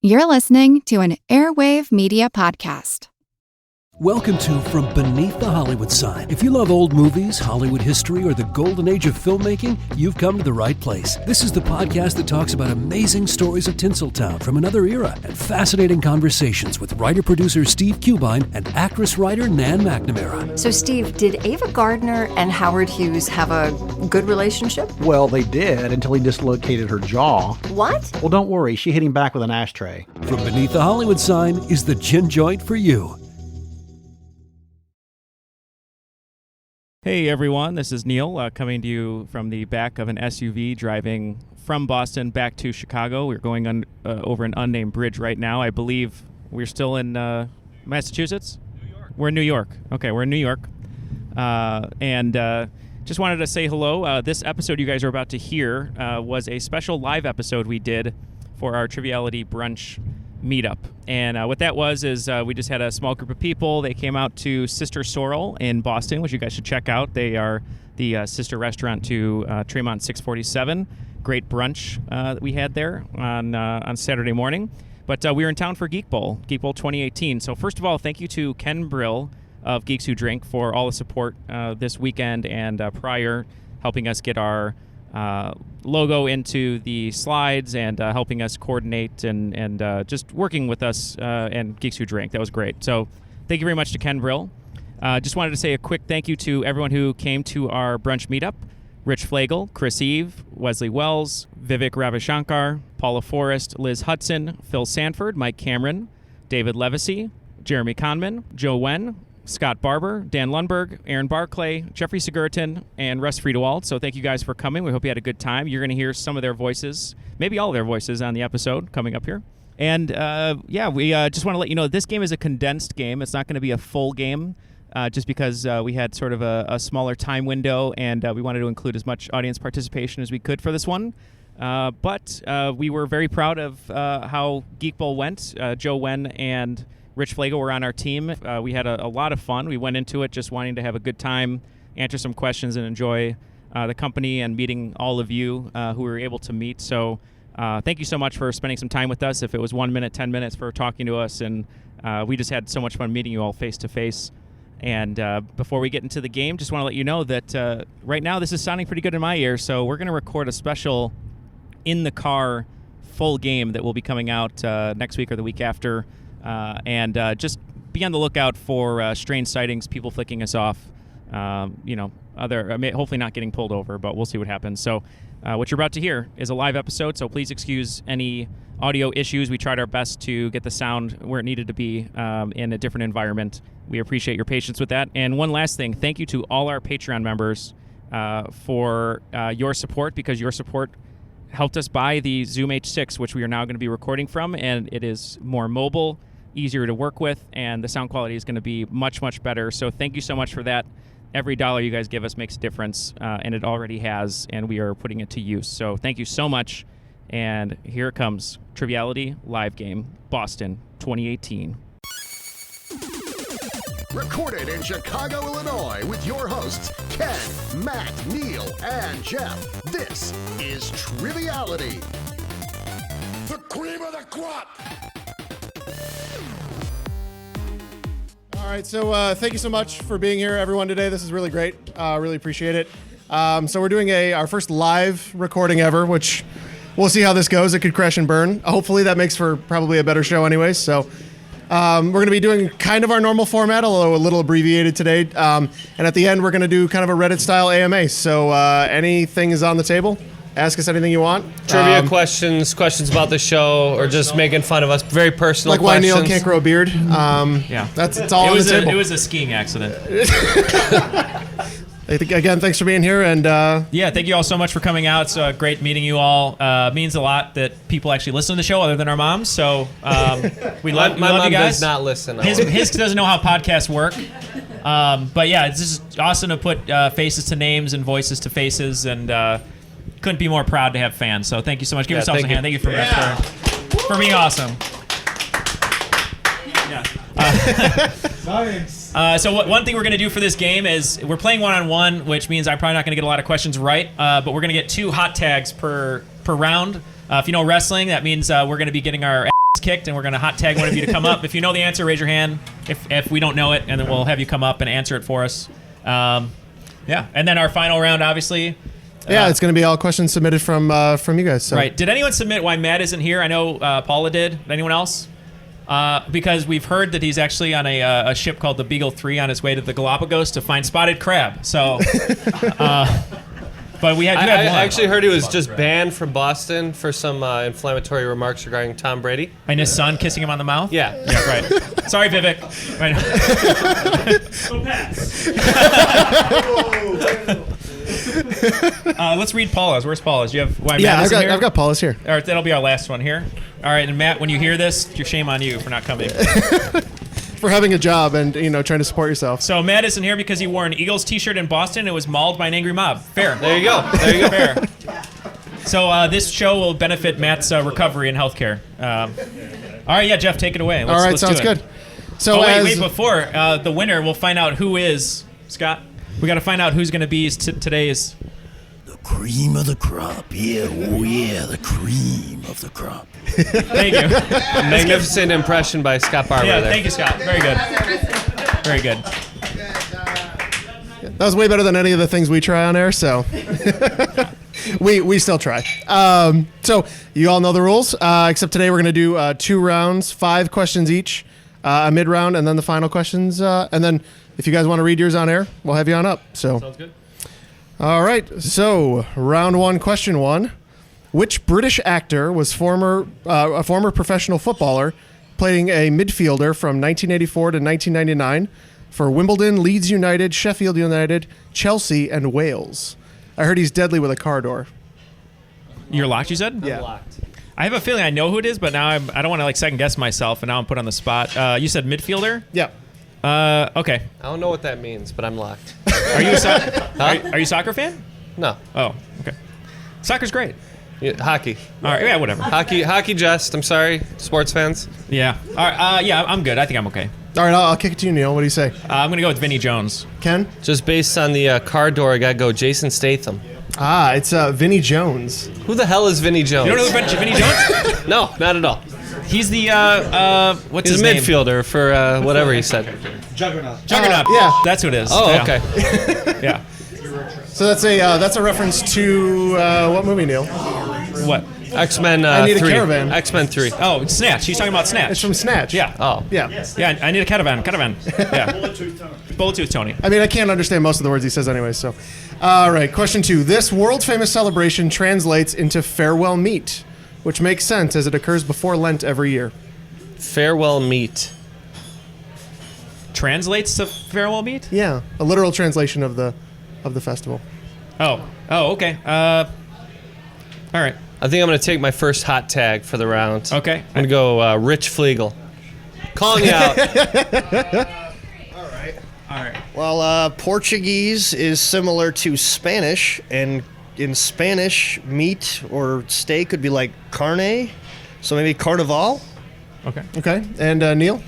You're listening to an Airwave Media Podcast. Welcome to From Beneath the Hollywood Sign. If you love old movies, Hollywood history, or the golden age of filmmaking, you've come to the right place. This is the podcast that talks about amazing stories of Tinseltown from another era and fascinating conversations with writer-producer Steve Cubine and actress-writer Nan McNamara. So, Steve, did Ava Gardner and Howard Hughes have a good relationship? Well, they did until he dislocated her jaw. What? Well, don't worry. She hit him back with an ashtray. From Beneath the Hollywood Sign is the gin joint for you. Hey everyone, this is Neal coming to you from the back of an SUV driving from Boston back to Chicago. We're going over an unnamed bridge right now. I believe we're still in Massachusetts? New York. We're in New York. Okay, we're in New York. And just wanted to say hello. This episode you guys are about to hear was a special live episode we did for our Triviality brunch meetup. And what that was is we just had a small group of people. They came out to Sister Sorrel in Boston, which you guys should check out. They are the sister restaurant to Tremont 647. Great brunch that we had there on Saturday morning. But we were in town for Geek Bowl 2018. So first of all, thank you to Ken Brill of Geeks Who Drink for all the support this weekend and prior, helping us get our logo into the slides and helping us coordinate and just working with us and Geeks Who Drink. That was great. So thank you very much to Ken Brill. Just wanted to say a quick thank you to everyone who came to our brunch meetup. Rich Flagel, Chris Eve, Wesley Wells, Vivek Ravishankar, Paula Forrest, Liz Hudson, Phil Sanford, Mike Cameron, David Levesey, Jeremy Conman, Joe Wen, Scott Barber, Dan Lundberg, Aaron Barclay, Jeffrey Sigurton, and Russ Friedewald. So thank you guys for coming. We hope you had a good time. You're going to hear some of their voices, maybe all of their voices on the episode coming up here. And we just want to let you know this game is a condensed game. It's not going to be a full game just because we had sort of a smaller time window and we wanted to include as much audience participation as we could for this one. But we were very proud of how Geek Bowl went. Joe Wen and Rich Flagel were on our team. We had a lot of fun. We went into it just wanting to have a good time, answer some questions, and enjoy the company and meeting all of you who we were able to meet. So thank you so much for spending some time with us. If it was 1 minute, 10 minutes for talking to us. And we just had so much fun meeting you all face-to-face. And before we get into the game, just want to let you know that right now this is sounding pretty good in my ear. So we're going to record a special in-the-car full game that will be coming out next week or the week after. And just be on the lookout for strange sightings, people flicking us off, hopefully not getting pulled over, but we'll see what happens. So what you're about to hear is a live episode, so please excuse any audio issues. We tried our best to get the sound where it needed to be in a different environment. We appreciate your patience with that. And one last thing, thank you to all our Patreon members for your support, because your support helped us buy the Zoom H6, which we are now going to be recording from, and it is more mobile, easier to work with, and the sound quality is going to be much, much better. So thank you so much for that. Every dollar you guys give us makes a difference, and it already has, and we are putting it to use. So thank you so much, and here it comes. Triviality Live Game, Boston, 2018. Recorded in Chicago, Illinois, with your hosts, Ken, Matt, Neal, and Jeff. This is Triviality. The cream of the crop! All right, so thank you so much for being here, everyone, today. This is really great. Really appreciate it. So we're doing our first live recording ever, which we'll see how this goes. It could crash and burn. Hopefully that makes for probably a better show anyways. So we're going to be doing kind of our normal format, although a little abbreviated today. And at the end, we're going to do kind of a Reddit-style AMA. So anything is on the table. Ask us anything you want. Trivia questions about the show, or just making fun of us. Very personal like why questions. Neal can't grow a beard. Yeah. It's all on the table. It was a skiing accident. Again, thanks for being here. And yeah, thank you all so much for coming out. It's great meeting you all. It means a lot that people actually listen to the show other than our moms. So we love my mom you guys. does not listen. His doesn't know how podcasts work. But yeah, it's just awesome to put faces to names and voices to faces, and couldn't be more proud to have fans. So thank you so much. Give yourselves a hand. Thank you for being awesome. Yeah. So one thing we're going to do for this game is we're playing one-on-one, which means I'm probably not going to get a lot of questions right, but we're going to get 2 hot tags per round. If you know wrestling, that means we're going to be getting our kicked, and we're going to hot tag one of you to come up. If you know the answer, raise your hand. If we don't know it, and then we'll have you come up and answer it for us. Yeah, and then our final round, obviously. It's going to be all questions submitted from you guys. So. Right. Did anyone submit why Matt isn't here? I know Paula did. Anyone else? Because we've heard that he's actually on a ship called the Beagle 3 on his way to the Galapagos to find spotted crab. So, but you had I one. actually heard he was just banned from Boston for some inflammatory remarks regarding Tom Brady. And his son kissing him on the mouth? Yeah. Yeah, right. Sorry, Vivek. Right. Go pass. Let's read Paula's. Where's Paula's? Do you have why Matt isn't here? I've got Paula's here. All right, that'll be our last one here. All right, and Matt, when you hear this, your shame on you for not coming. For having a job and trying to support yourself. So Matt isn't here because he wore an Eagles t-shirt in Boston and was mauled by an angry mob. Fair. There you go. Fair. So this show will benefit Matt's recovery and healthcare. All right, yeah, Jeff, take it away. All right, sounds good. So wait, before the winner, we'll find out who is Scott. We got to find out who's going to be today's. Cream of the crop, yeah, oh yeah, the cream of the crop. Thank you. Magnificent impression by Scott Barber there. Thank you, Scott. Very good. Very good. That was way better than any of the things we try on air, so we still try. So you all know the rules, except today we're going to do 2 rounds, 5 questions each, a mid-round, and then the final questions. And then if you guys want to read yours on air, we'll have you on up. So. Sounds good. All right, so round 1, question 1. Which British actor was a former professional footballer, playing a midfielder from 1984 to 1999 for Wimbledon, Leeds United, Sheffield United, Chelsea, and Wales? I heard he's deadly with a car door. You're locked, you said? Yeah. I'm locked. I have a feeling I know who it is, but now I don't want to second guess myself, and now I'm put on the spot. You said midfielder? Yeah. Okay. I don't know what that means, but I'm locked. Are you are you a soccer fan? No. Oh, okay. Soccer's great. Yeah, hockey. All right, yeah, whatever. Hockey jest. I'm sorry, sports fans. Yeah. All right. Yeah, I'm good. I think I'm okay. All right, I'll kick it to you, Neal. What do you say? I'm gonna go with Vinnie Jones. Ken? Just based on the car door, I gotta go Jason Statham. It's Vinnie Jones. Who the hell is Vinnie Jones? You don't know who Vinnie Jones? No, not at all. He's the what's He's his a name? midfielder for whatever he said. Juggernaut. Yeah. That's who it is. Oh, Yeah. okay. Yeah. So that's a reference to what movie, Neal? What? X-Men I Need a 3. Caravan. X-Men 3. Oh, Snatch. He's talking about Snatch. It's from Snatch. Yeah. Oh. Yeah. Yeah. I need a caravan. Yeah. Bullet Tony. I mean, I can't understand most of the words he says anyway, so. All right, question 2. This world-famous celebration translates into farewell meat, which makes sense as it occurs before Lent every year. Farewell meat. Translates to farewell meat? Yeah, a literal translation of the festival. Oh, okay. All right. I think I'm going to take my first hot tag for the round. Okay. I'm going to go Rich Flegel. Calling you out. All right. Well, Portuguese is similar to Spanish, and in Spanish, meat or steak would be like carne, so maybe carnival. Okay. Okay, and Neal?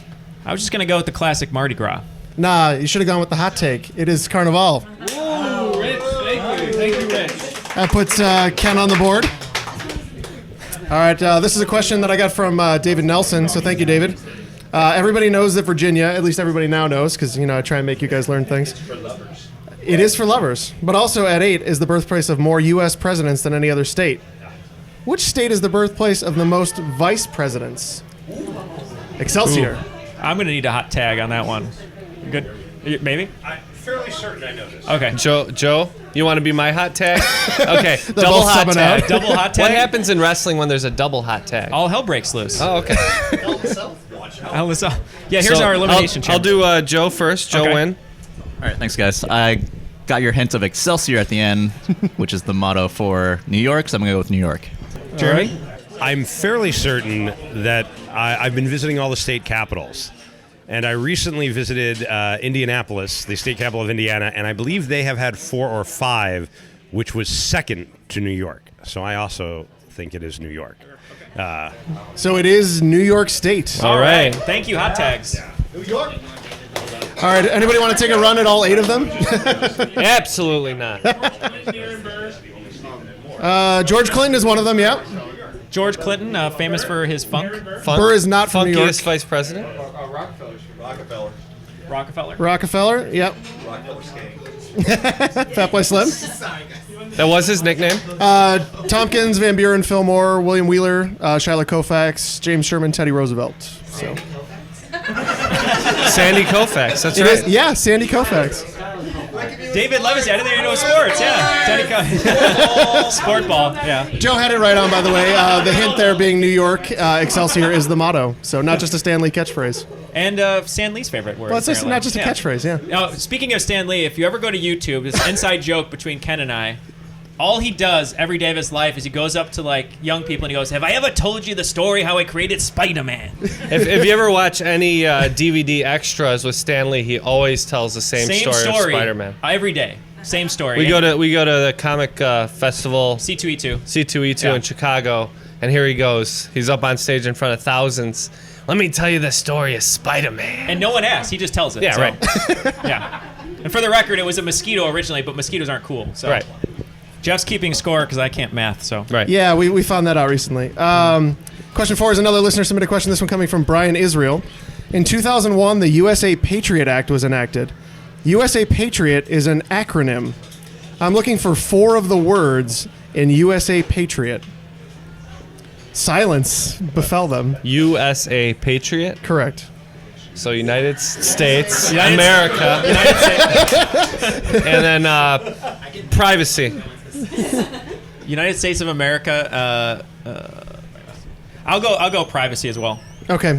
I was just gonna go with the classic Mardi Gras. Nah, you should have gone with the hot take. It is Carnival. Ooh, Rich. Thank you, Rich. That puts Ken on the board. All right, this is a question that I got from David Nelson, so thank you, David. Everybody knows that Virginia, at least everybody now knows, because I try and make you guys learn things. For lovers. It is for lovers, but also at 8 is the birthplace of more U.S. presidents than any other state. Which state is the birthplace of the most vice presidents? Excelsior. Ooh. I'm gonna need a hot tag on that one. Good, maybe. I'm fairly certain I know this. Okay. Joe, you want to be my hot tag? Okay, double both hot subbing tag. out. Double hot tag. What happens in wrestling when there's a double hot tag? All hell breaks loose. Oh, okay. Hell is up. Yeah, here's our elimination I'll chamber. do Joe first. Joe Okay. win. All right, thanks, guys. I got your hint of Excelsior at the end, which is the motto for New York, so I'm going to go with New York. Jeremy? I'm fairly certain that I've been visiting all the state capitals. And I recently visited Indianapolis, the state capital of Indiana, and I believe they have had 4 or 5, which was second to New York. So I also think it is New York. So it is New York State. All right. Thank you, hot tags. New York. All right, anybody want to take a run at all 8 of them? Absolutely not. George Clinton is one of them, yeah. George Clinton, famous for his funk. Burr is not from New York. Funkiest vice president. Rockefeller, yep. Fat Boy Slim. That was his nickname. Tompkins, Van Buren, Fillmore, William Wheeler, Shiloh Colfax, James Sherman, Teddy Roosevelt. So. Sandy Koufax, that's right. Yeah, Sandy Koufax. David Levis, I didn't even know sports. Yeah, sport ball. Yeah. Joe had it right on, by the way. The hint there being New York, Excelsior is the motto. So not just a Stan Lee catchphrase. And Stan Lee's favorite word. Well, it's not just a catchphrase, yeah. Now, speaking of Stan Lee, if you ever go to YouTube, this inside joke between Ken and I. All he does every day of his life is he goes up to like young people and he goes, "Have I ever told you the story how I created Spider-Man?" If you ever watch any DVD extras with Stan Lee, he always tells the same story of Spider-Man. Every day, same story. We go to the comic festival C2E2 in Chicago, and here he goes. He's up on stage in front of thousands. Let me tell you the story of Spider-Man. And no one asks. He just tells it. Yeah, so. right. Yeah. And for the record, it was a mosquito originally, but mosquitoes aren't cool. So. Right. Jeff's keeping score because I can't math. So. Right. Yeah, we found that out recently. Question 4 is another listener submitted question. This one coming from Brian Israel. In 2001, the USA Patriot Act was enacted. USA Patriot is an acronym. I'm looking for 4 of the words in USA Patriot. Silence befell them. USA Patriot? Correct. So United States, America. United States. And then privacy. United States of America. I'll go privacy as well. Okay.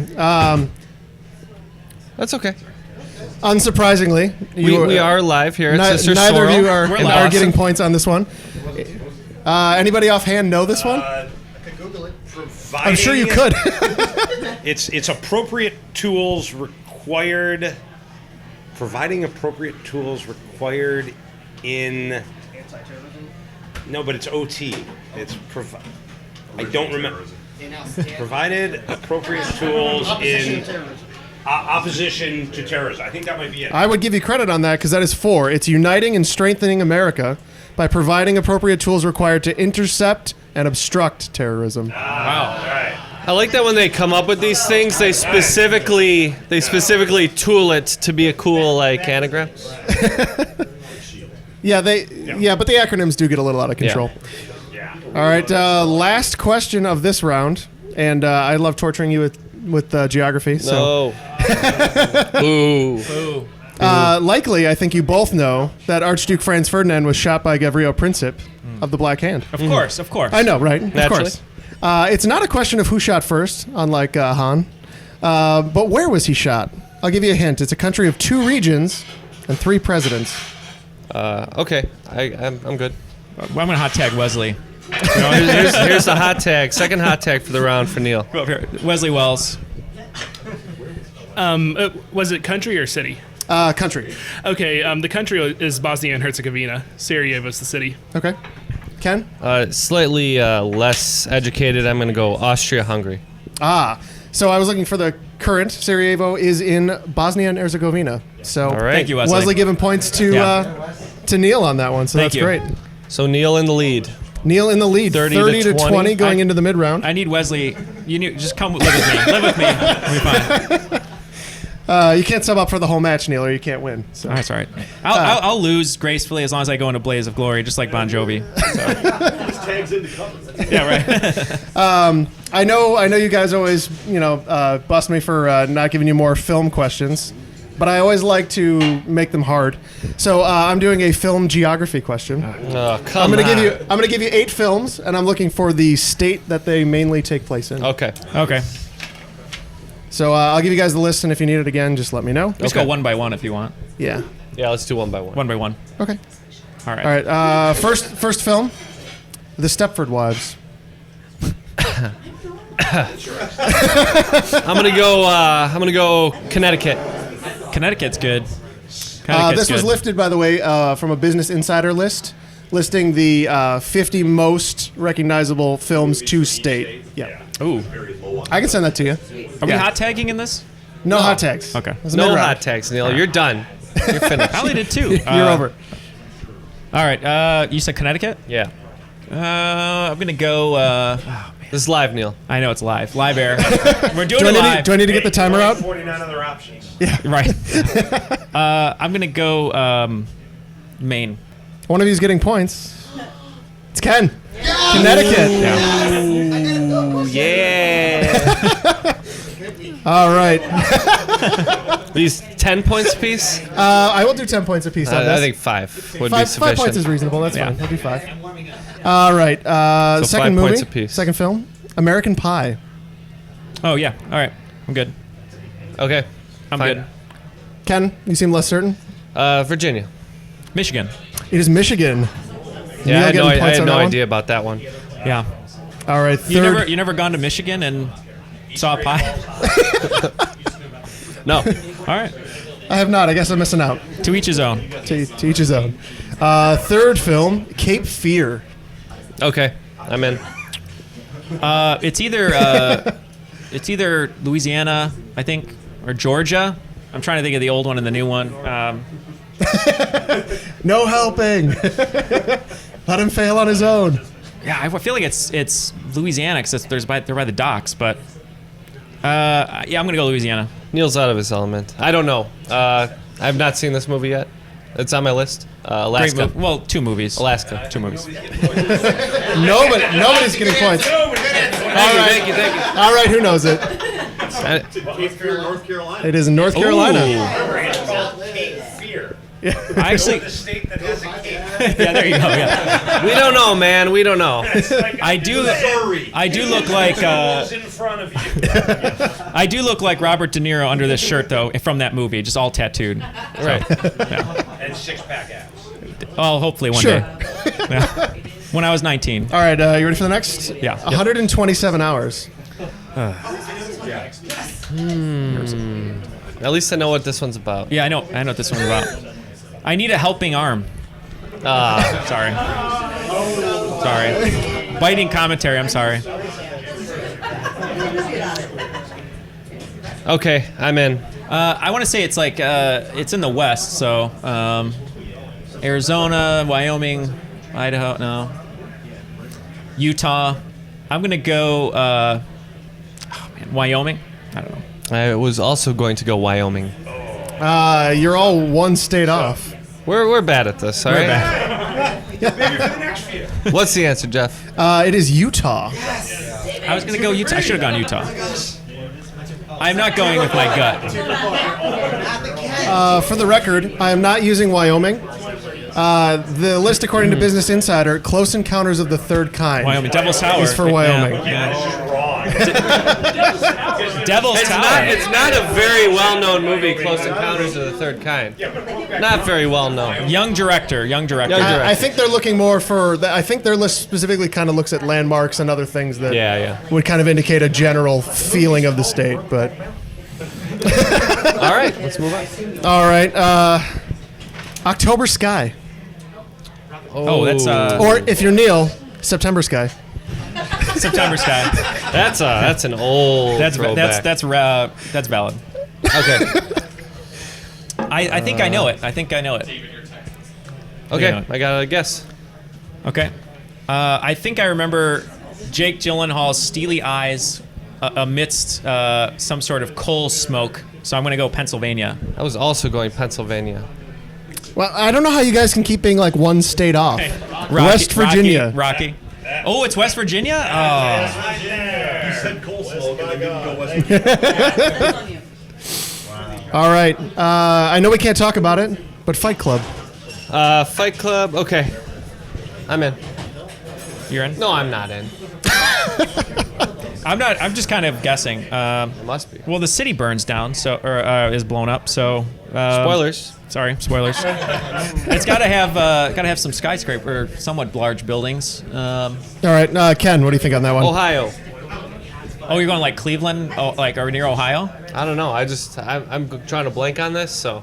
That's okay. Unsurprisingly, we are live here. Neither of you are getting points on this one. Anybody offhand know this one? I could Google it. I'm sure you could. It's appropriate tools required. Providing appropriate tools required in. No, but it's OT. It's I don't remember. Provided appropriate tools in opposition to terrorism. I think that might be it. I would give you credit on that because that is 4. It's uniting and strengthening America by providing appropriate tools required to intercept and obstruct terrorism. Wow. All right. I like that when they come up with these things, they specifically tool it to be a cool like anagram. Yeah, but the acronyms do get a little out of control. Yeah. All right, last question of this round, and I love torturing you with geography. So. No. Boo. Likely, I think you both know that Archduke Franz Ferdinand was shot by Gavrilo Princip of the Black Hand. Of course. I know, right? Naturally. Of course. It's not a question of who shot first, unlike Han. But where was he shot? I'll give you a hint. It's a country of 2 regions and 3 presidents. Okay. I'm good. Well, I'm gonna hot tag Wesley. Here's the hot tag. Second hot tag for the round for Neal. Go up here. Wesley Wells. Was it country or city? Country. Okay, the country is Bosnia and Herzegovina. Sarajevo's the city. Okay. Ken? Slightly less educated. I'm going to go Austria-Hungary. So I was looking for the current. Sarajevo is in Bosnia and Herzegovina. So all right. Thank you, Wesley. Wesley giving points to Neal on that one. So that's great. So Neal in the lead. Neal in the lead. 30 to 20 going into the mid-round. I need Wesley. Just come live with me. Live with me. We'll be fine. You can't sub up for the whole match, Neal, or you can't win. So. That's all right. I'll lose gracefully as long as I go into Blaze of Glory, just like Bon Jovi. Just tags into cover. Yeah, right. I know you guys always, bust me for not giving you more film questions, but I always like to make them hard. So I'm doing a film geography question. I'm gonna give you 8 films, and I'm looking for the state that they mainly take place in. Okay. So I'll give you guys the list, and if you need it again, just let me know. Let's go one by one if you want. Yeah. Yeah, let's do one by one. One by one. Okay. All right. All right. First film, The Stepford Wives. I'm gonna go Connecticut. Connecticut's good. This was lifted, by the way, from a Business Insider list, listing the 50 most recognizable films to state. Yeah. Ooh. I can send that to you. Are we hot tagging in this? No hot tags. Okay. No hot tags, Neal. You're done. You're finished. I only did 2. You're over. All right. You said Connecticut? Yeah. I'm gonna go. This is live, Neal. I know it's live. Live air. We're doing Do it live. do I need to get the timer out? 49 other options. Yeah. Right. I'm going to go Maine. One of you's getting points. It's Ken. Connecticut. Yeah. All right. These 10 points apiece? I will do 10 points apiece on this. I think 5 would be Five sufficient. points is reasonable. That's Yeah. fine. We'll do 5. All right. So Second 5 points movie. apiece. Second film. American Pie. Oh, yeah. All right. I'm good. Okay. I'm fine. good. Ken, you seem less certain. Virginia. Michigan. It is Michigan. Yeah, I had getting no, points I had on no that one? idea about that one. Yeah. All right. Third. You never gone to Michigan and saw a pie? No. All right. I have not. I guess I'm missing out. To each his own. To each his own. Third film, Cape Fear. Okay. I'm in. It's either Louisiana, I think, or Georgia. I'm trying to think of the old one and the new one. No helping. Let him fail on his own. Yeah, I feel like it's Louisiana because they're by the docks. But yeah, I'm gonna go Louisiana. Neal's out of his element. I don't know. I have not seen this movie yet. It's on my list. Alaska. Well, 2 movies. Alaska. 2 movies. Nobody's getting points. Thank you. All right, who knows it? North Carolina. It is in North Carolina. Cape Fear. I actually. The state that has a cape. Yeah, there you go. Yeah. We don't know, man. We don't know. I do look like. in front of you. I do look like Robert De Niro under this shirt, though, from that movie, just all tattooed. Right. Yeah. And 6-pack abs. Oh, hopefully one Sure. day. Yeah. When I was 19. All right, you ready for the next? Yeah. 127 hours. At least I know what this one's about. Yeah, I know what this one's about. I need a helping arm. Sorry. Biting commentary. I'm sorry. Okay, I'm in. I want to say it's like it's in the West, so Arizona, Wyoming, Idaho, no, Utah. I'm gonna go Wyoming. I don't know. I was also going to go Wyoming. You're all one state off. We're bad at this, all right? Maybe for the next few. What's the answer, Jeff? It is Utah. I was gonna go Utah. I should have gone Utah. I'm not going with my gut. For the record, I am not using Wyoming. The list, according to Business Insider, Close Encounters of the Third Kind. Wyoming. Devil's Tower is for Wyoming. Devil's Tower. It's not a very well-known movie, Close Encounters of the Third Kind. Not very well-known. Young director. I think they're looking more for. I think their list specifically kind of looks at landmarks and other things that would kind of indicate a general feeling of the state. But all right, let's move on. All right, October Sky. Oh, that's or if you're Neal, September Sky. September Sky. That's an old. That's throwback. that's valid. Okay. I think I know it. Okay, I got a guess. Okay. I think I remember Jake Gyllenhaal's steely eyes amidst some sort of coal smoke. So I'm going to go Pennsylvania. I was also going Pennsylvania. Well, I don't know how you guys can keep being like one state off. West Virginia. Rocky. Oh, it's West Virginia? Oh. You said coal smoke and then you can go West Virginia. All right. I know we can't talk about it, but Fight Club. Fight Club. Okay. I'm in. You're in? No, I'm not in. I'm not. I'm just kind of guessing. It must be. Well, the city burns down, so or is blown up. So spoilers. Sorry, spoilers. It's got to have some skyscraper, somewhat large buildings. All right, Ken, what do you think on that one? Ohio. Oh, you're going like Cleveland? Oh, like are we near Ohio? I don't know. I'm trying to blank on this, so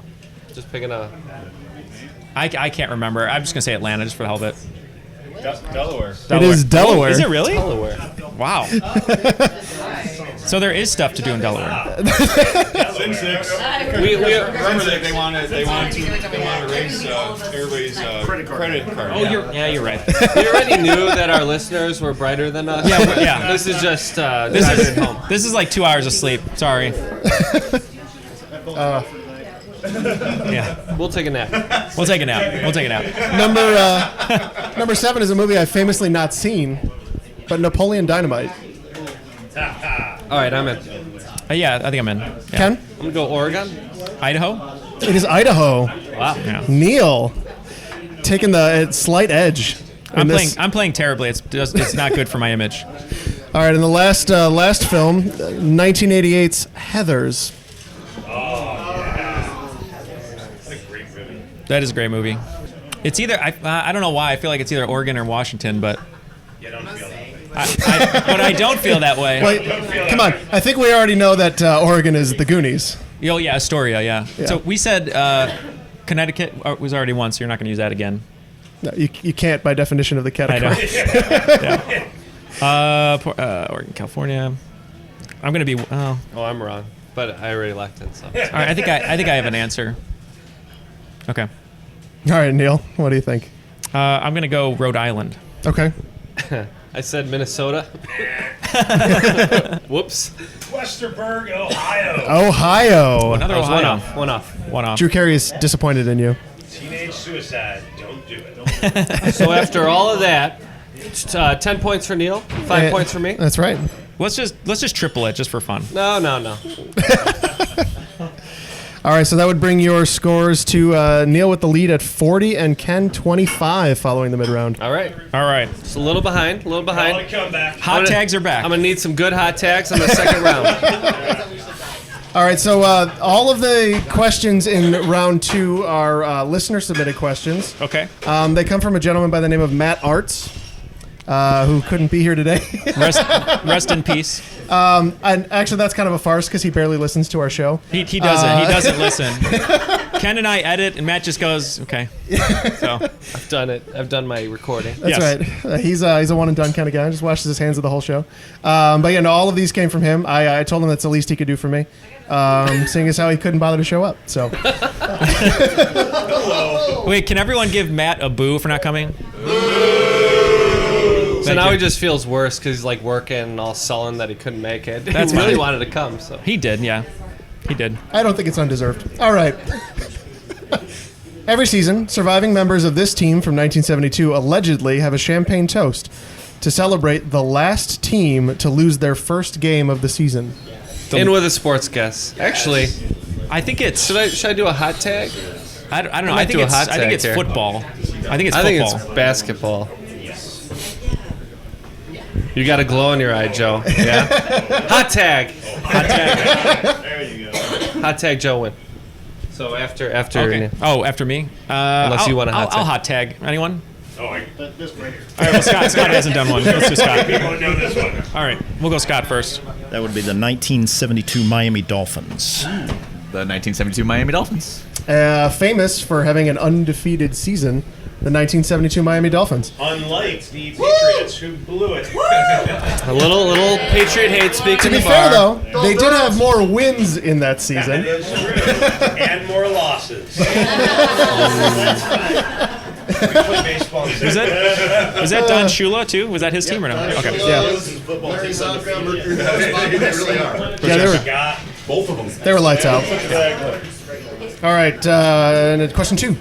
just picking a. I can't remember. I'm just gonna say Atlanta just for the hell of it. Delaware. It is Delaware. Oh, is it really? Delaware. Wow. So there is stuff to do in Delaware. Sin 6. Remember that they want to raise everybody's credit card. Oh, you're right. We already knew that our listeners were brighter than us. Yeah. This is just This is like 2 hours of sleep. Sorry. We'll take a nap. We'll take a nap. Number 7 is a movie I've famously not seen, but Napoleon Dynamite. All right, I'm in. Yeah, I think I'm in. Yeah. Ken? I'm gonna go Oregon. Idaho? It is Idaho. Wow. Yeah. Neal taking the slight edge. I'm playing terribly. It's not good for my image. All right, and the last film, 1988's Heathers. That is a great movie. It's either I don't know why I feel like it's either Oregon or Washington, but I don't feel that way. Wait, come on. I think we already know that Oregon is the Goonies. Oh yeah, Astoria. Yeah. So we said Connecticut was already one, so you're not going to use that again. No, you can't by definition of the category. Oregon, California. I'm going to be. Oh, I'm wrong, but I already locked in. So. All right, I think I have an answer. Okay. All right, Neal. What do you think? I'm going to go Rhode Island. Okay. I said Minnesota. Whoops. Westerberg, Ohio. Ohio. Another Ohio. One off. Drew Carey is disappointed in you. Teenage suicide. Don't do it. So after all of that, 10 points for Neal, 5 points for me. That's right. Let's just triple it just for fun. No. All right, so that would bring your scores to Neal with the lead at 40 and Ken 25 following the mid-round. All right. It's a little behind. Comeback. Hot tags are back. I'm going to need some good hot tags on the second round. All right, so all of the questions in round 2 are listener-submitted questions. Okay. They come from a gentleman by the name of Matt Arts, who couldn't be here today. Rest in peace. And actually, that's kind of a farce because he barely listens to our show. He doesn't. He doesn't listen. Ken and I edit, and Matt just goes, okay. So I've done it. I've done my recording. That's right. He's a one-and-done kind of guy. Just washes his hands of the whole show. But yeah, no, all of these came from him. I told him that's the least he could do for me, seeing as how he couldn't bother to show up. So. Wait, can everyone give Matt a boo for not coming? So now he just feels worse because he's like working and all sullen that he couldn't make it. That's he really fine. wanted to come. So He did, yeah. He did. I don't think it's undeserved. All right. Every season, surviving members of this team from 1972 allegedly have a champagne toast to celebrate the last team to lose their first game of the season. In with a sports guess. Actually, I think it's. Should I do a hot tag? I don't know. I think it's football. I think it's basketball. You got a glow in your eye, Joe. Yeah. Hot tag. There you go. Hot tag, Joe win. So after. Okay. Oh, after me. Unless you want a hot tag. I'll hot tag. Anyone? Oh, this right here. All right. Well, Scott hasn't done one. Let's do Scott. People have done this one. All right. We'll go Scott first. That would be the 1972 Miami Dolphins. The 1972 Miami Dolphins. Famous for having an undefeated season, the 1972 Miami Dolphins. Unlike the Patriots who blew it. A little Patriot hate speak To in be the fair, bar. though, they did have more wins in that season. That is true. And more losses. Was that Don Shula too? Was that his team or no? Okay. Yeah. Yeah, both of them. They were lights out. All right, and question 2.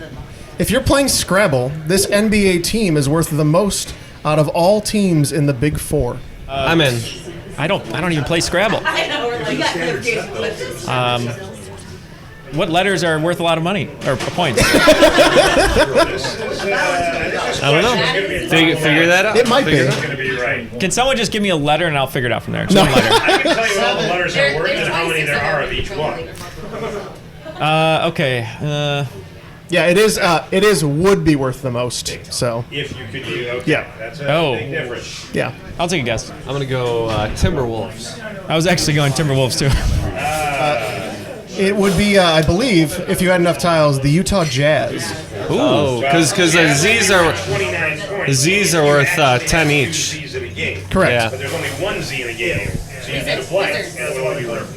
If you're playing Scrabble, this NBA team is worth the most out of all teams in the Big Four. I'm in. I don't even play Scrabble. What letters are worth a lot of money or points? I don't know. Figure that out. It might be. It's going to be right. Can someone just give me a letter and I'll figure it out from there? No. One letter. I can tell you all the letters are worth and how many there are of each one. Okay. Yeah, it is would be worth the most. So If you could use, okay. Yeah. That's a big difference. yeah. I'll take a guess. I'm going to go Timberwolves. I was actually going Timberwolves too. It would be, I believe, if you had enough tiles, the Utah Jazz. Ooh, because the Z's are 29 points. Z's are worth 10 each. Z's in a game. Correct. Yeah. But there's only one Z in a game. So you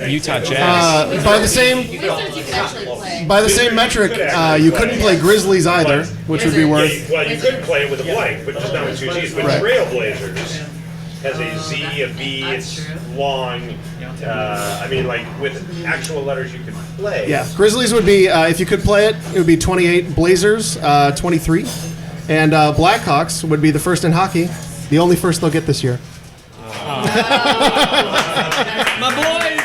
Utah Jazz. By the same metric, you couldn't play Grizzlies either, which would be worth. Well, you could play it with a blank, but just not with two Z's. But Trailblazers has a Z, a B, it's long. I mean, like with actual letters you could play. Yeah, Grizzlies would be, if you could play it, it would be 28. Blazers, 23. And Blackhawks would be the first in hockey, the only first they'll get this year. My boys!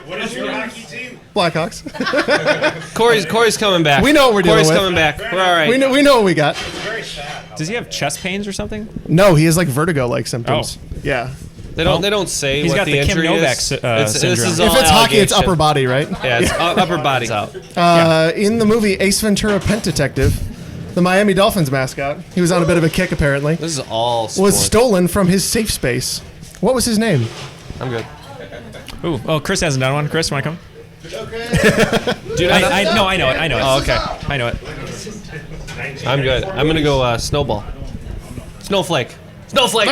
What is your hockey team? Blackhawks. Corey's coming back. We know what we're dealing with. Corey's coming back. We're all right. We know what we got. Does he have chest pains or something? No, he has like vertigo-like symptoms. Yeah. They don't say he's what got the Kim injury Novak is. syndrome. This is all If it's hockey, it's allegation. upper body, right? Yeah, it's upper body's out. In the movie Ace Ventura: Pet Detective, the Miami Dolphins mascot, he was on a bit of a kick apparently, This is all was sports. stolen from his safe space. What was his name? I'm good. Ooh, oh, Chris hasn't done one. Chris, want to come? Dude, I know it. Oh, okay. I know it. I'm good. I'm gonna go snowball. Snowflake. Snowflake.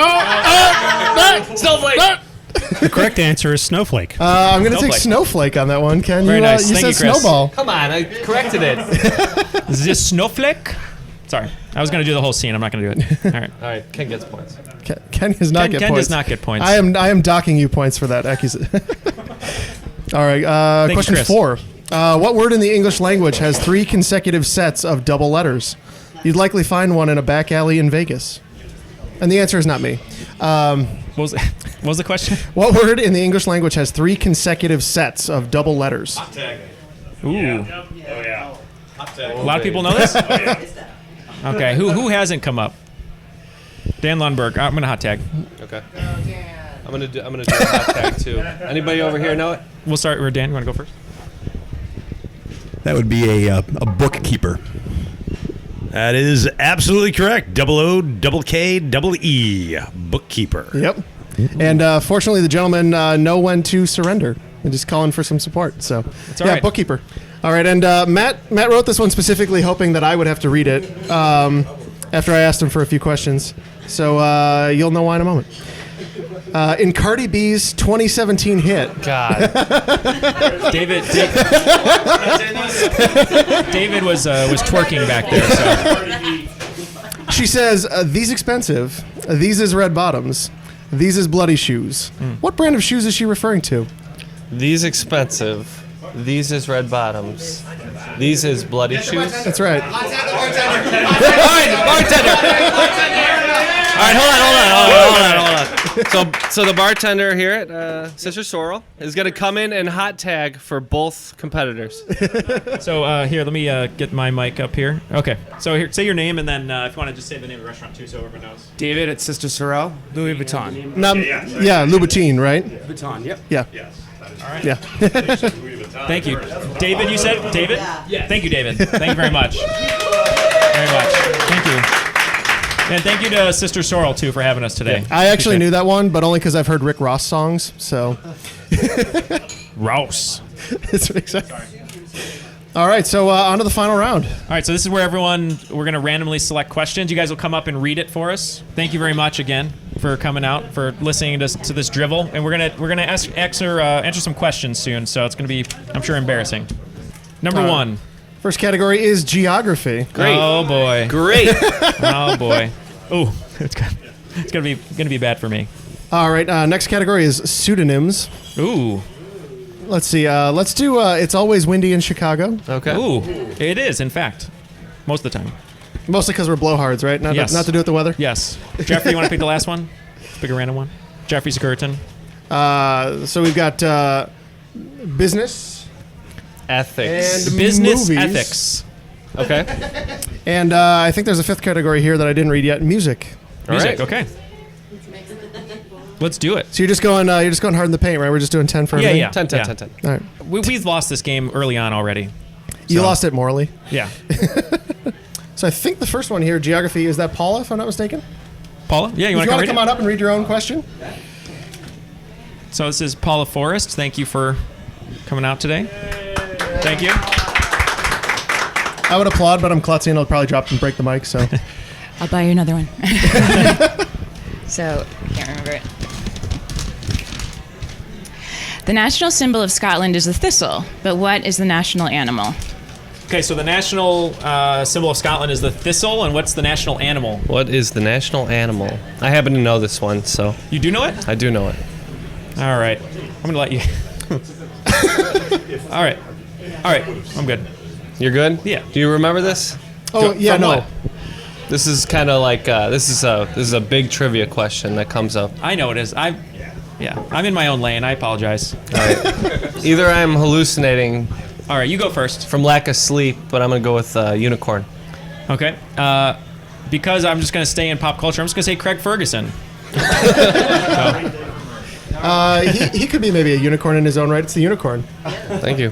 Snowflake. The correct answer is snowflake. I'm going to take Snowflake on that one. Ken, Very nice. you Thank said you, Chris. Snowball. Come on, I corrected it. Is this snowflake? Sorry, I was going to do the whole scene. I'm not going to do it. All right. All right, Ken gets points. Ken does not get Ken points. does not get points. I am docking you points for that accusation. All right, question Chris. 4. What word in the English language has 3 consecutive sets of double letters? You'd likely find one in a back alley in Vegas. And the answer is not me. What was the question? What word in the English language has 3 consecutive sets of double letters? Hot tag. Ooh. Yeah. Oh yeah. Hot tag. A lot of people know this? Oh, yeah. Okay, who hasn't come up? Dan Lundberg. I'm going to hot tag. Okay. I'm gonna do a hot tag too. Anybody over here know it? We'll start with Dan. You want to go first? That would be a bookkeeper. That is absolutely correct. Double O, double K, double E. Bookkeeper. Yep. And fortunately, the gentlemen know when to surrender and just calling for some support. So, That's all right. bookkeeper. All right, and Matt wrote this one specifically hoping that I would have to read it after I asked him for a few questions. So you'll know why in a moment. In Cardi B's 2017 hit. God. David was twerking back there. So. She says, these expensive, these is red bottoms, these is bloody shoes. What brand of shoes is she referring to? These expensive. These is red bottoms. These is bloody shoes. That's right. All right, bartender. All right, hold on. So the bartender here at Sister Sorrel is going to come in and hot tag for both competitors. So here, let me get my mic up here. Okay. So here, say your name, and then if you want to just say the name of the restaurant too, so everyone knows. David at Sister Sorrel, Louis Vuitton. Yeah, Louboutin, right? Vuitton, yep. Yeah. All right. Yeah. Thank you. David, you said? David? Yeah. Thank you, David. Thank you very much. Very much. Thank you. And thank you to Sister Sorrel, too, for having us today. I actually knew that one, but only because I've heard Rick Ross songs, so. Ross. That's exactly. All right, so on to the final round. All right, so this is where we're going to randomly select questions. You guys will come up and read it for us. Thank you very much again for coming out, for listening to this drivel. And we're gonna answer some questions soon, so it's going to be, I'm sure, embarrassing. Number 1. First category is geography. Great. Oh boy. Great. Oh boy. Oh, it's gonna be bad for me. All right. Next category is pseudonyms. Ooh. Let's see. Let's do. It's always windy in Chicago. Okay. Ooh. It is, in fact, most of the time. Mostly because we're blowhards, right? Not to do with the weather. Yes. Jeffrey, you want to pick the last one? Pick a random one. Jeffrey Skirton. So we've got business. Ethics. And Business movies. ethics. Okay. And I think there's a 5th category here that I didn't read yet. Music. Music. Okay. Let's do it. So you're just going hard in the paint, right? We're just doing 10 for everything? Yeah. 10. All right. We've lost this game early on already. You So- lost it morally. Yeah. So I think the first one here, geography, is that Paula, if I'm not mistaken? Paula? Yeah, you If want to you want to come on up and read your own question? So this is Paula Forrest. Thank you for coming out today. Thank you. I would applaud, but I'm klutzy and I'll probably drop and break the mic, so. I'll buy you another one. So, can't remember it. The national symbol of Scotland is the thistle, but what is the national animal? Okay, so the national symbol of Scotland is the thistle, and what's the national animal? What is the national animal? I happen to know this one, so. You do know it? I do know it. All right. I'm going to let you. All right. I'm good. You're good? Yeah. Do you remember this? Oh, yeah, From no. what? This is kind of like, this is a big trivia question that comes up. I know it is. I'm in my own lane. I apologize. All right. Either I'm hallucinating. All right, you go first. From lack of sleep, but I'm going to go with unicorn. Okay. Because I'm just going to stay in pop culture, I'm just going to say Craig Ferguson. He could be maybe a unicorn in his own right. It's the unicorn. Thank you.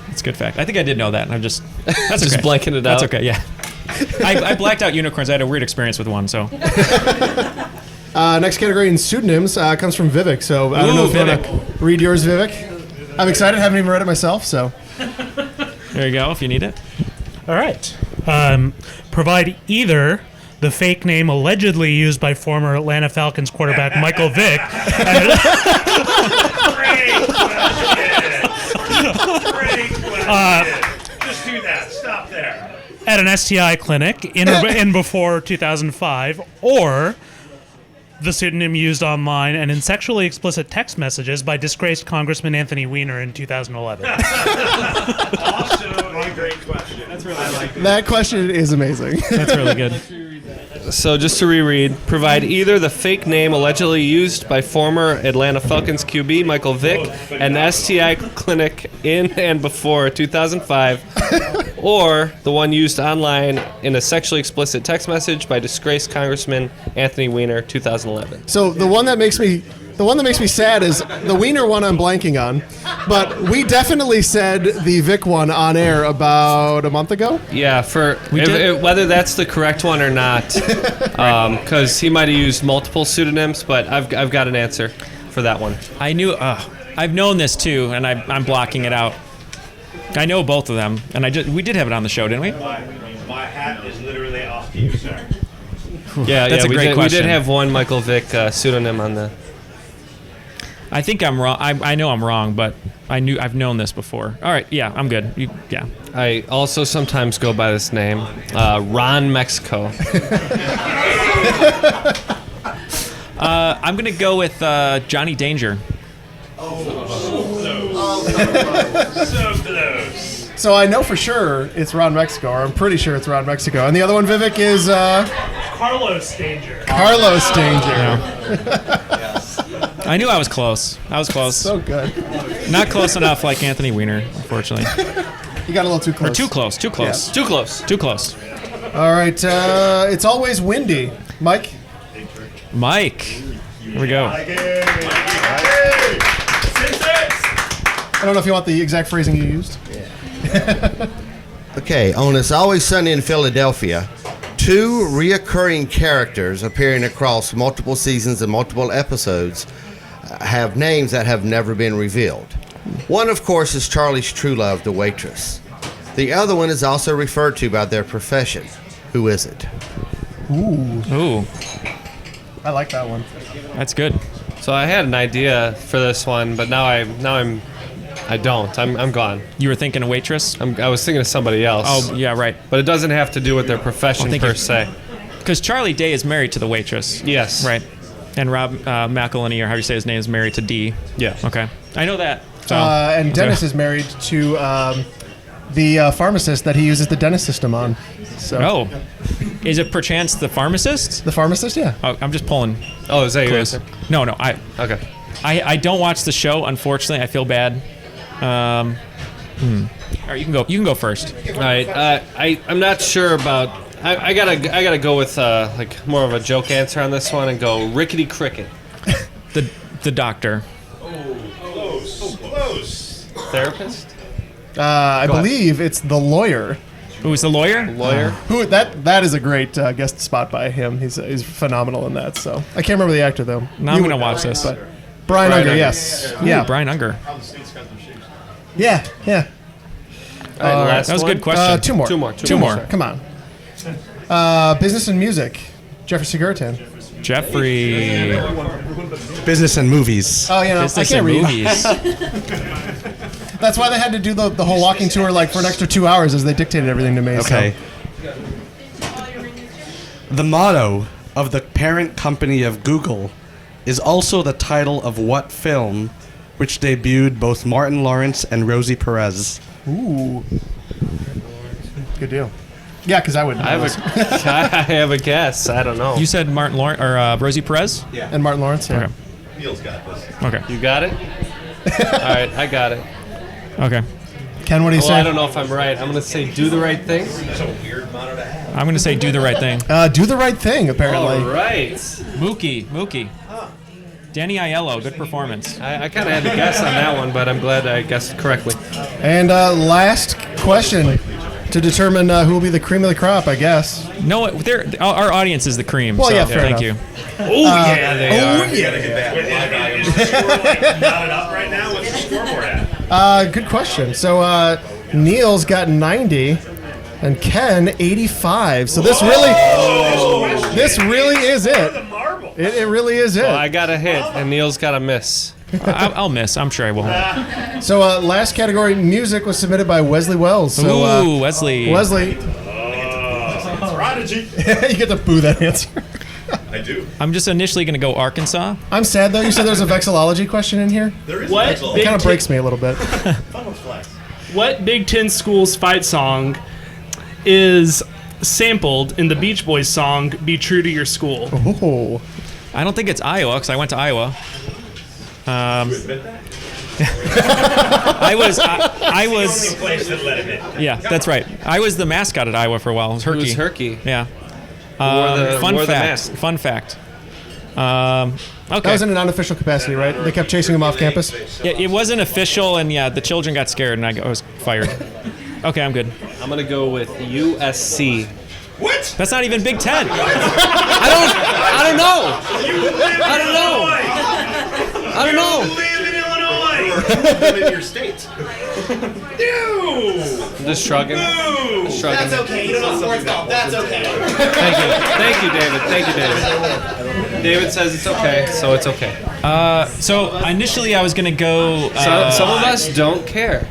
That's a good fact. I think I did know that. I'm just that's just okay. blanking it out. That's okay. Yeah. I blacked out unicorns. I had a weird experience with one. So. Next category in pseudonyms comes from Vivek. So I don't know if you want to read yours, Vivek. I'm excited. I haven't even read it myself. So. There you go. If you need it. All right. Provide either the fake name allegedly used by former Atlanta Falcons quarterback Michael Vick. Just do that. Stop there. At an STI clinic in before 2005, or the pseudonym used online and in sexually explicit text messages by disgraced Congressman Anthony Weiner in 2011. Also a great question. That's really I like That question is amazing. That's really good. So just to reread, provide either the fake name allegedly used by former Atlanta Falcons QB Michael Vick and STI clinic in and before 2005, or the one used online in a sexually explicit text message by disgraced Congressman Anthony Weiner 2011. So the one that makes me sad is the Wiener one I'm blanking on, but we definitely said the Vic one on air about a month ago. Yeah, whether that's the correct one or not, because he might have used multiple pseudonyms, but I've got an answer for that one. I've known this too, and I'm blocking it out. I know both of them, and we did have it on the show, didn't we? My hat is literally off to you, sir. Yeah, that's a great question. We did have one Michael Vick pseudonym on the. I think I'm wrong. I know I'm wrong, but I've known this before. All right, yeah, I'm good. Yeah. I also sometimes go by this name, Ron Mexico. I'm gonna go with Johnny Danger. So close. So I know for sure it's Ron Mexico, or I'm pretty sure it's Ron Mexico. And the other one, Vivek, is Carlos Danger. Carlos Danger. Yeah. I knew I was close. So good. Not close enough like Anthony Weiner, unfortunately. You got a little too close. Or too close. Yeah. Too close. All right. It's always windy. Mike? Here we go. I don't know if you want the exact phrasing you used. Okay, on It's Always Sunny in Philadelphia, two reoccurring characters appearing across multiple seasons and multiple episodes have names that have never been revealed. One, of course, is Charlie's true love, the waitress. The other one is also referred to by their profession. Who is it? Ooh. I like that one. That's good. So I had an idea for this one, but now I don't. I'm gone. You were thinking a waitress? I was thinking of somebody else. Oh, yeah, right. But it doesn't have to do with their profession per se. Because Charlie Day is married to the waitress. Yes. Right. And Rob McElhenney, or how you say his name, is married to Dee. Yeah. Okay. I know that. So. And Dennis is married to the pharmacist that he uses the dentist system on. So. Oh. Is it perchance the pharmacist? The pharmacist, yeah. Oh, I'm just pulling. Oh, is that your answer? No. Okay. I don't watch the show, unfortunately. I feel bad. All right, you can go first. All right. I'm not sure about. I gotta go with like more of a joke answer on this one and go Rickety Cricket. the doctor. Close. Therapist. I believe it's the lawyer. Who's the lawyer? Who that is a great guest spot by him. He's phenomenal in that. So I can't remember the actor though. Now I'm gonna watch this. But Brian Unger, yes. Ooh, yeah. Brian Unger. Yeah. All right, that was a good question. Two more. Come on. Business and music. Jeffrey Sigurtan. Jeffrey. Business and movies. Oh, you know, Business I can't and read. movies. That's why they had to do the whole walking tour like for an extra 2 hours as they dictated everything to me. Okay. The motto of the parent company of Google is also the title of what film which debuted both Martin Lawrence and Rosie Perez? Ooh. Good deal. Yeah, because I wouldn't. I have a guess. I don't know. You said Martin Lawrence or Rosie Perez? Yeah. And Martin Lawrence. Yeah. Okay. Neal's got this. Okay. You got it? All right, I got it. Okay. Ken, what do you say? I don't know if I'm right. I'm going to say do the right thing. That's a weird motto to have. I'm going to say do the right thing. Do the right thing, apparently. All right. Mookie. Danny Aiello, good performance. I kind of had to guess on that one, but I'm glad I guessed correctly. And last question to determine who will be the cream of the crop, I guess. No, our audience is the cream. Well, so yeah, fair thank enough. you. Oh, yeah, they are. You gotta get that live audience. Is the score like knotted up right now? What's the scoreboard at? Good question. So Neal's got 90 and Ken 85. So this really is it. It really is it. Well, I got a hit, and Neal's got a miss. I'll miss. I'm sure I will. So last category, music, was submitted by Wesley Wells. So, Ooh, Wesley. Wesley. Prodigy. You get to boo that answer. I do. I'm just initially going to go Arkansas. I'm sad, though. You said there's a vexillology question in here. There is What? It kind of breaks me a little bit. What Big Ten school's fight song is sampled in the Beach Boys song "Be True to Your School"? Oh. I don't think it's Iowa because I went to Iowa. I was. The only place that let him in. Yeah, that's right. I was the mascot at Iowa for a while. It was Herky. It was Herky. Yeah. Wore the mask. Fun fact. Okay. That was in an unofficial capacity, right? They kept chasing him off campus? Yeah, it wasn't official, and yeah, the children got scared, and I was fired. Okay, I'm good. I'm gonna go with USC. What? That's not even Big Ten. I don't know. I don't know. You live in Illinois. You live in your state. No. I'm just shrugging. No. That's okay. You don't know sports ball. That's okay. Thank you, David. David says it's okay, so it's okay. So initially I was gonna go. Some of us don't care.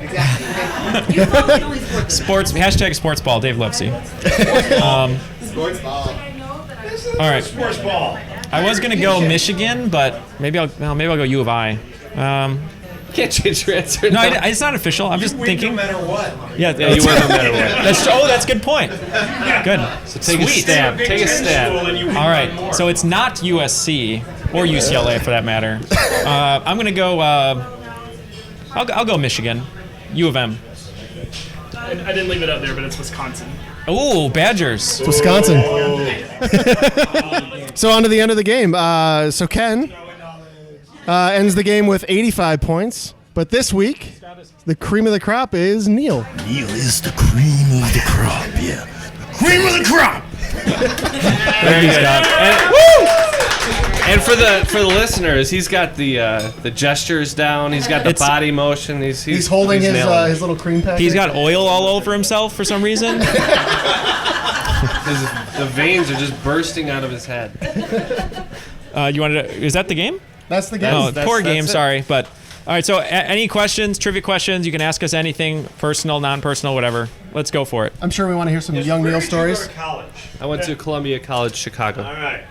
Sports #sportsball. Dave Levesey. Sports ball. All right. Sports ball. I was gonna go Michigan, but maybe I'll go U of I. Can't change your answer. No, it's not official. I'm just thinking. No matter what. Yeah, you win no matter what. That's a good point. Good. So take a stab. Take a stab. All right. So it's not USC or UCLA for that matter. I'm gonna go. I'll go Michigan. U of M. I didn't leave it up there, but it's Wisconsin. Oh, Badgers. It's Wisconsin. So on to the end of the game. So Ken ends the game with 85 points. But this week, the cream of the crop is Neal. Neal is the cream of the crop, yeah. Cream of the crop! Very good. And for the listeners, he's got the gestures down. He's got the body motion. He's holding his little cream packet. He's got oil all over himself for some reason. The veins are just bursting out of his head. You wanted to? Is that the game? That's the game. Oh, poor game. it. Sorry, but all right. So, any questions, trivia questions? You can ask us anything, personal, non-personal, whatever. Let's go for it. I'm sure we want to hear some young Neal stories. I went to Columbia College, Chicago. All right.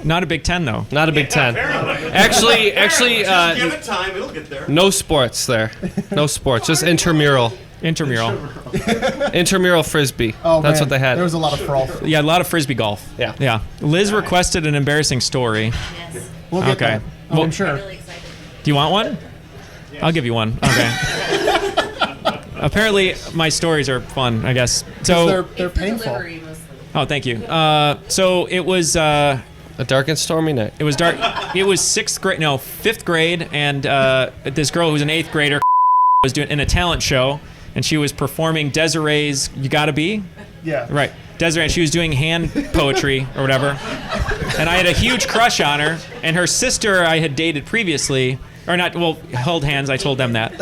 Not a Big Ten though. Not a Big Ten. Actually, Give it time. It'll get there. no sports there. No sports. Just intramural frisbee. Oh, That's man. what they had. There was a lot of froth. Yeah, a lot of frisbee golf. Yeah. Liz requested an embarrassing story. We'll get Okay. that. Oh, I'm sure. Do you want one? I'll give you one. Okay. Apparently, my stories are fun, I guess. So they're painful. Oh, thank you. So it was a dark and stormy night. It was dark. It was fifth grade, and this girl who's an 8th grader was doing in a talent show, and she was performing Desiree's "You Gotta Be." Yeah. Right. Desiree, and she was doing hand poetry or whatever. And I had a huge crush on her, and her sister I had dated previously, or not, well, held hands, I told them that.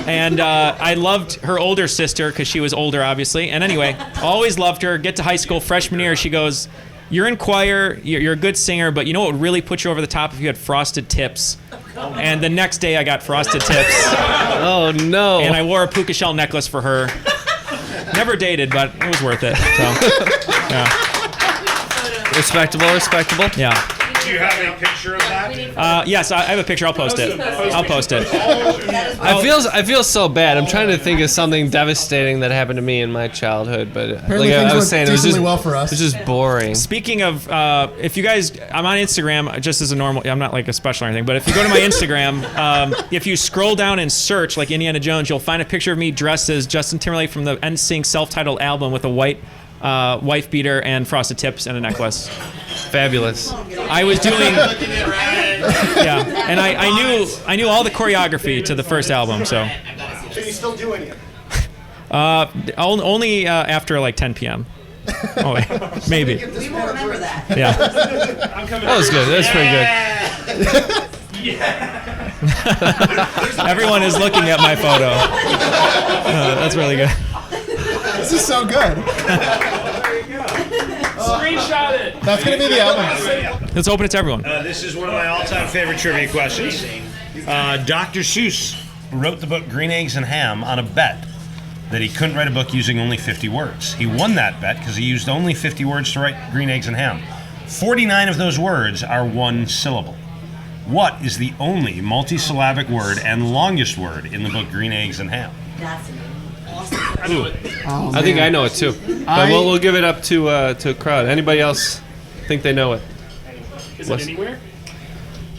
And I loved her older sister because she was older, obviously. And anyway, always loved her. Get to high school, freshman year, she goes, you're in choir, you're a good singer, but you know what would really put you over the top if you had frosted tips? And the next day I got frosted tips. Oh, no. And I wore a puka shell necklace for her. Never dated, but it was worth it. So, yeah. Respectable. Yeah. Do you have a picture of that? Yes, I have a picture. I'll post it. I feel so bad. I'm trying to think of something devastating that happened to me in my childhood, but Apparently like things I was went saying, it was decently just well for us. It was just boring. Speaking of, if you guys, I'm on Instagram just as a normal. I'm not like a special or anything, but if you go to my Instagram, if you scroll down and search like Indiana Jones, you'll find a picture of me dressed as Justin Timberlake from the NSYNC self-titled album with a white wife beater and frosted tips and a necklace. Fabulous. I was doing, yeah, and I knew all the choreography to the first album, so. Can you still do any of it? Only after like 10 p.m. Oh wait, maybe. We will remember that. Yeah. That was good. That was pretty good. Everyone is looking at my photo. That's really good. This is so good. Screenshot it. That's going to be the album. Let's open it to everyone. This is one of my all-time favorite trivia questions. Dr. Seuss wrote the book Green Eggs and Ham on a bet that he couldn't write a book using only 50 words. He won that bet because he used only 50 words to write Green Eggs and Ham. 49 of those words are one syllable. What is the only multisyllabic word and longest word in the book Green Eggs and Ham? Ooh. I think I know it too. But we'll give it up to a crowd. Anybody else think they know it? Is it anywhere?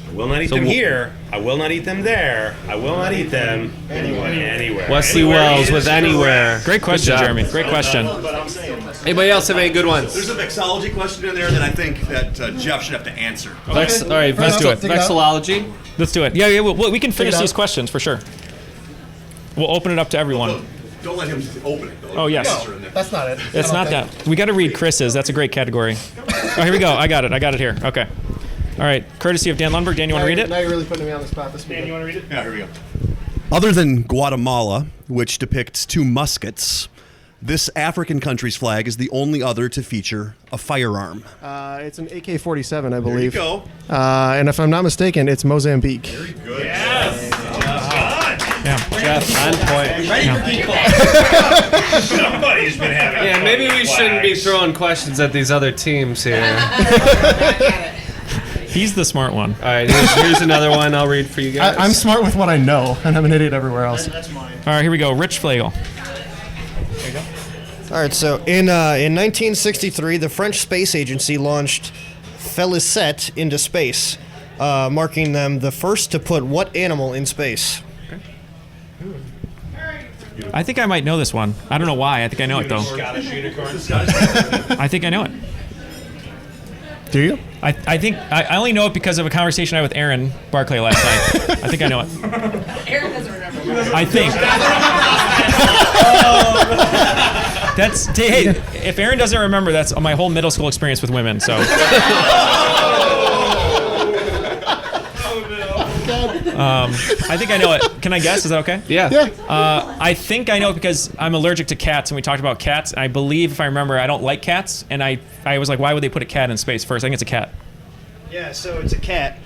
I will not eat them here. I will not eat them there. I will not eat them anywhere. Wesley Anywhere Wells is with anywhere. correct. Great question, Good job. Jeremy. Great question. Anybody else have any good ones? There's a vexillology question in there that I think that Jeff should have to answer. All right, let's do it. Vexillology. Let's do it. Yeah, we can finish these questions for sure. We'll open it up to everyone. Don't let him open it, though. Oh, yes. No, that's not it. It's not that. We got to read Chris's. That's a great category. Oh, here we go. I got it here. Okay. All right. Courtesy of Dan Lundberg. Dan, you want to read it? Now you're really putting me on the spot this week. Dan, you want to read it? Yeah, here we go. Other than Guatemala, which depicts two muskets, this African country's flag is the only other to feature a firearm. It's an AK-47, I believe. There you go. And if I'm not mistaken, it's Mozambique. Very good. Yes. Yeah. Jeff, on point. Ready for Somebody's been having Yeah, fun maybe we with shouldn't be flags. throwing questions at these other teams here. He's the smart one. All right, here's another one I'll read for you guys. I'm smart with what I know, and I'm an idiot everywhere else. That's mine. All right, here we go. Rich Flegel. All right, so in 1963, the French Space Agency launched Félicette into space, marking them the first to put what animal in space? I think I might know this one. I don't know why. I think I know it though. Scottish unicorn. I think I know it. Do you? I think I only know it because of a conversation I had with Aaron Barclay last night. I think I know it. Aaron doesn't remember. I think. That's hey. If Aaron doesn't remember, that's my whole middle school experience with women. So. I think I know it. Can I guess? Is that okay? Yeah. I think I know it because I'm allergic to cats, and we talked about cats. And I believe, if I remember, I don't like cats, and I was like, why would they put a cat in space first? I think it's a cat. Yeah, so it's a cat.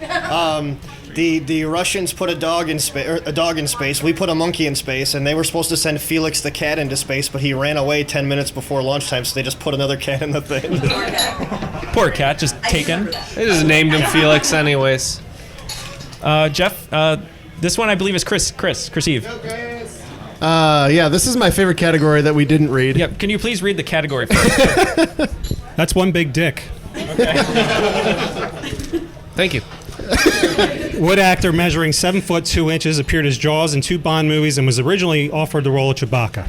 The Russians put a dog in space. We put a monkey in space, and they were supposed to send Felix the cat into space, but he ran away 10 minutes before launch time, so they just put another cat in the thing. Poor cat, just taken. They just named him Felix anyways. Jeff, this one I believe is Chris Eve. Yeah, this is my favorite category that we didn't read. Yep. Can you please read the category first? That's one big dick. Thank you. What actor measuring 7 foot 2 inches appeared as Jaws in 2 Bond movies and was originally offered the role of Chewbacca?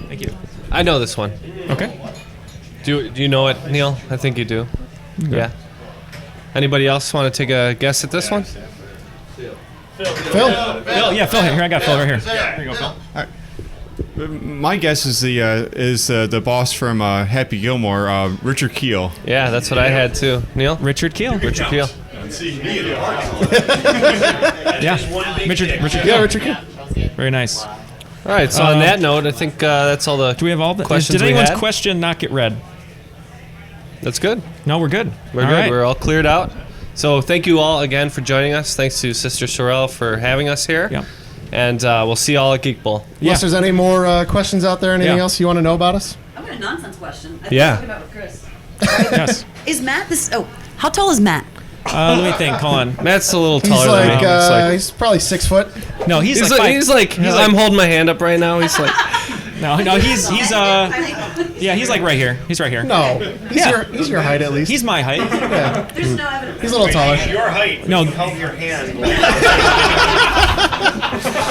Thank you. I know this one. Okay. Do you know it, Neal? I think you do. Okay. Yeah. Anybody else want to take a guess at this one? Phil, yeah, Phil. Here, I got Phil right here. Here you go, Phil. All right. My guess is the boss from Happy Gilmore, Richard Keel. Yeah, that's what I had too. Neal? Richard Keel. Richard Keel. Yeah. Richard Keel. Yeah, Richard Keel. Very nice. All right. So on that note, I think that's all the. Do we have all the? questions Did we anyone's had? question not get read? That's good. No, we're good. We're All good. right. We're all cleared out. So thank you all again for joining us. Thanks to Sister Sorrel for having us here. Yeah. And we'll see you all at Geek Bowl. Unless there's any more questions out there, anything else you want to know about us? I've got a nonsense question. I Yeah. talking about with Chris. Yes. Is Matt this? Oh, how tall is Matt? Let me think. Hold on. Matt's a little He's taller than me. like, It's like- he's probably 6 foot. No, he's I'm holding my hand up right now. He's like, no, he's yeah, he's like right here. He's right here. No, he's your height at least. He's my height. Yeah. There's no evidence. He's a little taller. Your height. No. You held your hand.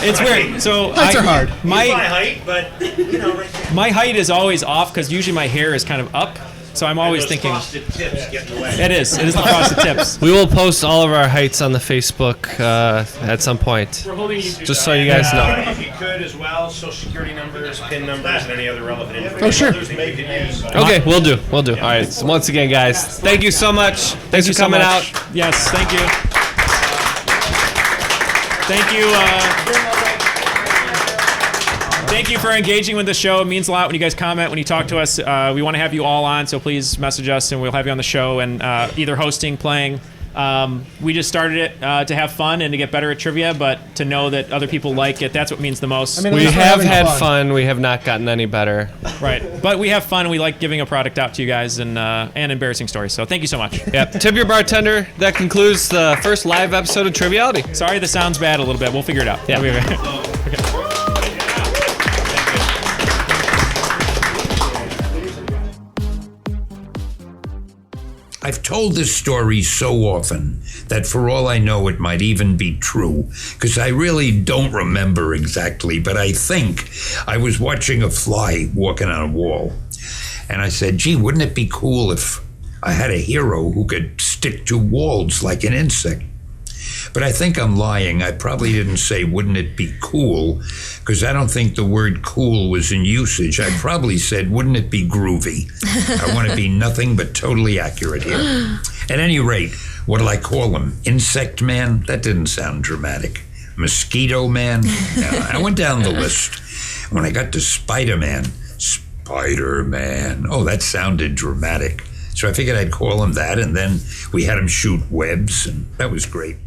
It's weird. So Heights are hard. He's my height, but you know, right there. My height is always off because usually my hair is kind of up. So I'm always Those thinking. frosted tips get in the way. It is the frosted tips. we will post all of our heights on the Facebook at some point. We're holding you Just so you guys know. If you could as well, social security numbers, PIN numbers, and any other relevant information. Oh, sure. Others may could use. Okay, we'll do. All right. So once again, guys, thank you so much. Thanks for coming out. Yes, thank you. Thank you. Thank you for engaging with the show. It means a lot when you guys comment, when you talk to us. We want to have you all on, so please message us, and we'll have you on the show and either hosting, playing. We just started it to have fun and to get better at trivia, but to know that other people like it, that's what means the most. I mean, We we're have having had fun. fun. We have not gotten any better. Right. But we have fun, and we like giving a product out to you guys and embarrassing stories. So thank you so much. Yep. Tip your bartender. That concludes the first live episode of Triviality. Sorry the sound's bad a little bit. We'll figure it out. Yeah. Okay. I've told this story so often that for all I know it might even be true, because I really don't remember exactly, but I think I was watching a fly walking on a wall. And I said, gee, wouldn't it be cool if I had a hero who could stick to walls like an insect? But I think I'm lying. I probably didn't say, wouldn't it be cool? Because I don't think the word cool was in usage. I probably said, wouldn't it be groovy? I want to be nothing but totally accurate here. At any rate, what'll I call him? Insect Man? That didn't sound dramatic. Mosquito Man? No, I went down the list. When I got to Spider-Man, Spider-Man. Oh, that sounded dramatic. So I figured I'd call him that, and then we had him shoot webs, and that was great.